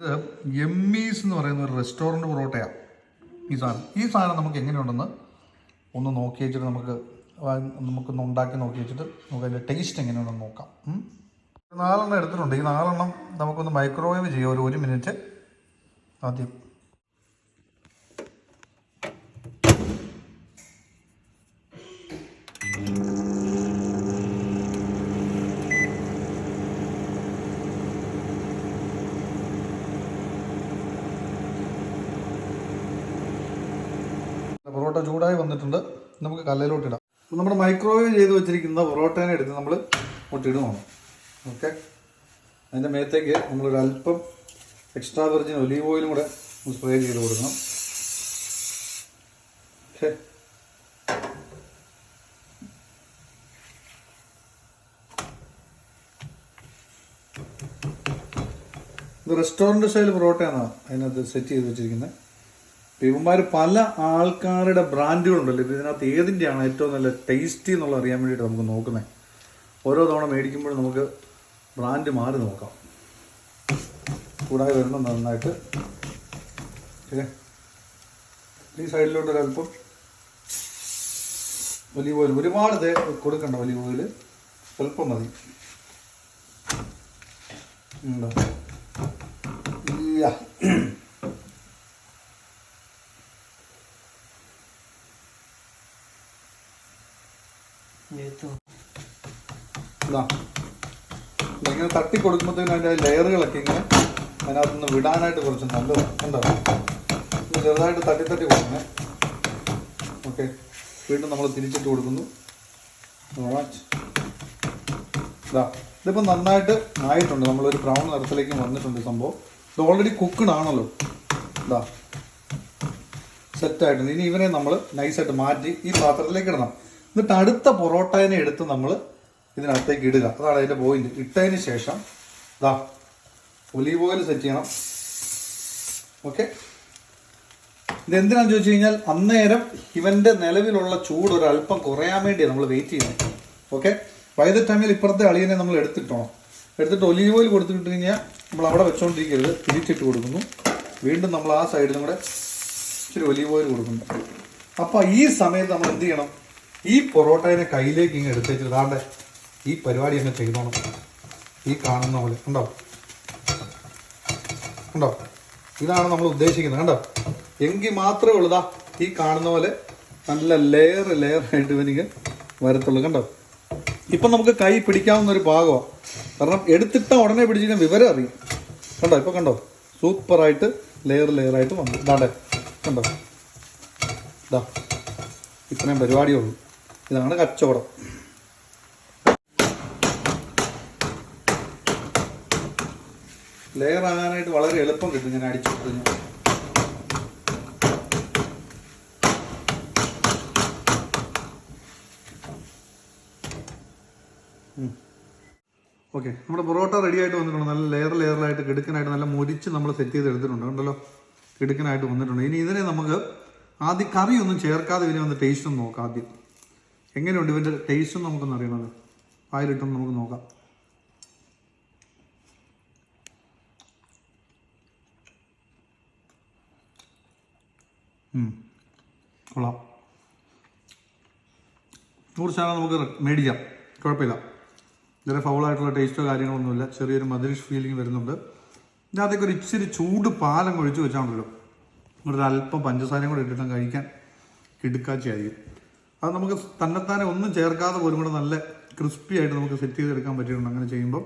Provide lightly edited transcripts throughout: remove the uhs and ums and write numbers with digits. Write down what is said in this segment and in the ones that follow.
ഇത് എമ്മീസ് എന്ന് പറയുന്ന ഒരു റെസ്റ്റോറൻറ്റ് പൊറോട്ടയാണ് ഈ സാധനം നമുക്ക് എങ്ങനെയുണ്ടെന്ന് ഒന്ന് നോക്കി വെച്ചിട്ട് നമുക്കൊന്ന് ഉണ്ടാക്കി നോക്കി വെച്ചിട്ട് നമുക്ക് അതിൻ്റെ ടേസ്റ്റ് എങ്ങനെയുണ്ടെന്ന് നോക്കാം. 4 എടുത്തിട്ടുണ്ട്. ഈ 4 നമുക്കൊന്ന് മൈക്രോവേവ് ചെയ്യാം ഒരു 1 മിനിറ്റ് ആദ്യം. പൊറോട്ട ചൂടായി വന്നിട്ടുണ്ട്. നമുക്ക് കല്ലിലോട്ടിടാം. നമ്മുടെ മൈക്രോവേവ് ചെയ്ത് വെച്ചിരിക്കുന്ന പൊറോട്ടേനെ എടുത്ത് നമ്മൾ ഇടണം. ഓക്കെ, അതിൻ്റെ മേത്തേക്ക് നമ്മളൊരല്പം എക്സ്ട്രാ വെർജിൻ ഒലീവ് ഓയിലും കൂടെ സ്പ്രേ ചെയ്ത് കൊടുക്കണം. ഓക്കെ, ഇത് റെസ്റ്റോറൻറ്റ് സ്റ്റൈൽ പൊറോട്ടയാണ് അതിനകത്ത് സെറ്റ് ചെയ്ത് വെച്ചിരിക്കുന്നത്. ഇവന്മാർ പല ആൾക്കാരുടെ ബ്രാൻഡുകളുണ്ടല്ലോ. ഇതിനകത്ത് ഏതിൻ്റെയാണ് ഏറ്റവും നല്ല ടേസ്റ്റി എന്നുള്ള അറിയാൻ വേണ്ടിയിട്ട് നമുക്ക് നോക്കുന്നത്. ഓരോ തവണ മേടിക്കുമ്പോഴും നമുക്ക് ബ്രാൻഡ് മാറി നോക്കാം. കൂടാതെ വരണം നന്നായിട്ട്. ഓക്കെ, ഈ സൈഡിലോട്ട് ഒരല്പം ഒലീവ് ഓയിൽ, ഒരുപാട് കൊടുക്കണ്ട. ഒലീവ് ഓയിൽ സ്വല്പം മതി. ഉണ്ടോ? ഇങ്ങനെ തട്ടി കൊടുക്കുമ്പോഴത്തേക്കും അതിൻ്റെ ലെയറുകളൊക്കെ ഇങ്ങനെ അതിനകത്തുനിന്ന് വിടാനായിട്ട് കുറച്ച് നല്ലതാണ്. കണ്ടോ? ചെറുതായിട്ട് തട്ടി കൊടുക്കണേ. ഓക്കെ, വീണ്ടും നമ്മൾ തിരിച്ചിട്ട് കൊടുക്കുന്നു. ഇതിപ്പോൾ നന്നായിട്ട് ആയിട്ടുണ്ട്. നമ്മളൊരു ബ്രൗൺ നിറത്തിലേക്ക് വന്നിട്ടുണ്ട് സംഭവം. ഇത് ഓൾറെഡി കുക്ക്ഡ് ആണല്ലോ. ഇതാ സെറ്റായിട്ടുണ്ട്. ഇനി ഇവനെ നമ്മൾ നൈസായിട്ട് മാറ്റി ഈ പാത്രത്തിലേക്ക് ഇടണം. എന്നിട്ട് അടുത്ത പൊറോട്ടേനെ എടുത്ത് നമ്മൾ ഇതിനകത്തേക്ക് ഇടുക. അതാണ് അതിൻ്റെ പോയിന്റ്. ഇട്ടതിന് ശേഷം ഇതാ ഒലീവ് ഓയിൽ സെറ്റ് ചെയ്യണം. ഓക്കെ, ഇതെന്തിനാന്ന് ചോദിച്ചു കഴിഞ്ഞാൽ അന്നേരം ഇവൻ്റെ നിലവിലുള്ള ചൂട് ഒരല്പം കുറയാൻ വേണ്ടിയാണ് നമ്മൾ വെയിറ്റ് ചെയ്യുന്നത്. ഓക്കെ, വൈദ്യ ടൈമിൽ ഇപ്പുറത്തെ അളിയനെ നമ്മൾ എടുത്തിട്ട് ഒലീവ് ഓയിൽ കൊടുത്തിട്ട് കഴിഞ്ഞാൽ നമ്മൾ അവിടെ വെച്ചുകൊണ്ടിരിക്കരുത്. തിരിച്ചിട്ട് കൊടുക്കുന്നു. വീണ്ടും നമ്മൾ ആ സൈഡിലും കൂടെ ഇച്ചിരി ഒലീവ് ഓയിൽ കൊടുക്കുന്നു. അപ്പോൾ ഈ സമയത്ത് നമ്മൾ എന്ത് ചെയ്യണം? ഈ പൊറോട്ടേനെ കയ്യിലേക്ക് ഇങ്ങനെ എടുത്തേച്ച് ഇതാണ്ട് ഈ പരിപാടി അങ്ങ് ചെയ്തോണം. ഈ കാണുന്ന പോലെ കണ്ടോ? ഇതാണ് നമ്മൾ ഉദ്ദേശിക്കുന്നത്. കണ്ടോ? എങ്കിൽ മാത്രമേ ഉള്ളതാ ഈ കാണുന്ന പോലെ നല്ല ലെയർ ആയിട്ട് ഇവനിക്ക് വരത്തുള്ളൂ. കണ്ടോ? ഇപ്പം നമുക്ക് കൈ പിടിക്കാവുന്ന ഒരു പാകമാണ്. കാരണം എടുത്തിട്ട ഉടനെ പിടിച്ചിട്ട് വിവരം അറിയും. കണ്ടോ? ഇപ്പം കണ്ടോ? സൂപ്പറായിട്ട് ലെയറായിട്ട് വന്നു. ഇതാണ്ടേ കണ്ടോ? ഇതാ ഇത്രയും പരിപാടിയുള്ളൂ. ഇതാണ് കച്ചവടം. ലെയർ ആകാനായിട്ട് വളരെ എളുപ്പം കിട്ടും. ഞാൻ അടിച്ചു കഴിഞ്ഞു. ഓക്കെ, നമ്മുടെ പൊറോട്ട റെഡി ആയിട്ട് വന്നിട്ടുണ്ട്. നല്ല ലെയറായിട്ട് കിടുക്കനായിട്ട് നല്ല മുരിച്ച് നമ്മൾ സെറ്റ് ചെയ്ത് എടുത്തിട്ടുണ്ട്. കണ്ടല്ലോ, കിടുക്കനായിട്ട് വന്നിട്ടുണ്ട്. ഇനി ഇതിനെ നമുക്ക് ആദ്യം കറിയൊന്നും ചേർക്കാതെ ഇതിനെ ഒന്ന് ടേസ്റ്റ് ഒന്ന് നോക്കാം. ആദ്യം എങ്ങനെയുണ്ട് ഇവൻ്റെ ടേസ്റ്റ് നമുക്കൊന്ന് അറിയണമല്ലോ. വായിലിട്ടൊന്ന് നമുക്ക് നോക്കാം. കൊള്ളാം. 100% നമുക്ക് മേടിക്കാം. കുഴപ്പമില്ല. ഇതിലെ ഫൗളായിട്ടുള്ള ടേസ്റ്റോ കാര്യങ്ങളൊന്നുമില്ല. ചെറിയൊരു മധുരിഷ് ഫീലിംഗ് വരുന്നുണ്ട്. ഇതിനകത്തേക്ക് ഒരു ഇച്ചിരി ചൂട് പാലം ഒഴിച്ച് വെച്ചാണല്ലോ ഒരല്പം പഞ്ചസാരയും കൂടെ ഇട്ടിട്ട് കഴിക്കാൻ കിടുക്കാച്ചയായിരിക്കും. അത് നമുക്ക് തന്നെത്താനെ ഒന്നും ചേർക്കാതെ പോലും കൂടെ നല്ല ക്രിസ്പി ആയിട്ട് നമുക്ക് സെറ്റ് ചെയ്തെടുക്കാൻ പറ്റിയിട്ടുണ്ട്. അങ്ങനെ ചെയ്യുമ്പോൾ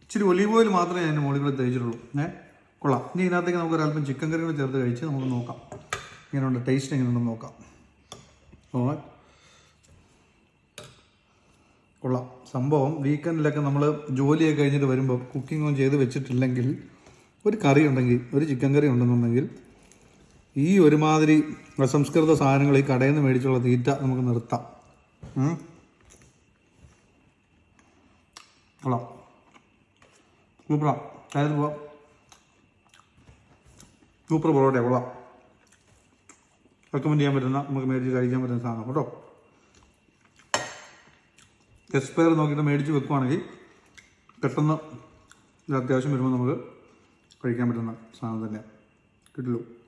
ഇച്ചിരി ഒലീവ് ഓയിൽ മാത്രമേ അതിൻ്റെ മുകളിൽ കൂടെ തേച്ചിട്ടുള്ളൂ. കൊള്ളാം. ഇനി ഇതിനകത്തേക്ക് നമുക്ക് ഒരല്പം ചിക്കൻ കറി കൂടെ ചേർത്ത് കഴിച്ച് നമുക്ക് നോക്കാം ഇങ്ങനെയുണ്ട് ടേസ്റ്റ് എങ്ങനെയുണ്ടെന്ന് നോക്കാം. കൊള്ളാം. സംഭവം വീക്കെൻഡിലൊക്കെ നമ്മൾ ജോലിയൊക്കെ കഴിഞ്ഞിട്ട് വരുമ്പോൾ കുക്കിങ്ങൊന്നും ചെയ്ത് വെച്ചിട്ടില്ലെങ്കിൽ ഒരു കറി ഉണ്ടെങ്കിൽ, ഒരു ചിക്കൻ കറി ഉണ്ടെന്നുണ്ടെങ്കിൽ ഈ ഒരുമാതിരി അസംസ്കൃത സാധനങ്ങൾ ഈ കടയിൽ നിന്ന് മേടിച്ചുള്ള തീറ്റ നമുക്ക് നിർത്താം. കൊള്ളാം, സൂപ്പർ പൊറോട്ടയാണ്. കൊള്ളാം. റെക്കമെൻഡ് ചെയ്യാൻ പറ്റുന്ന, നമുക്ക് മേടിച്ച് കഴിക്കാൻ പറ്റുന്ന സാധനം കേട്ടോ. എക്സ്പയർ നോക്കിയിട്ട് മേടിച്ച് വെക്കുവാണെങ്കിൽ പെട്ടെന്ന് അത്യാവശ്യം വരുമ്പോൾ നമുക്ക് കഴിക്കാൻ പറ്റുന്ന സാധനം തന്നെയാണ്. കിട്ടുള്ളൂ.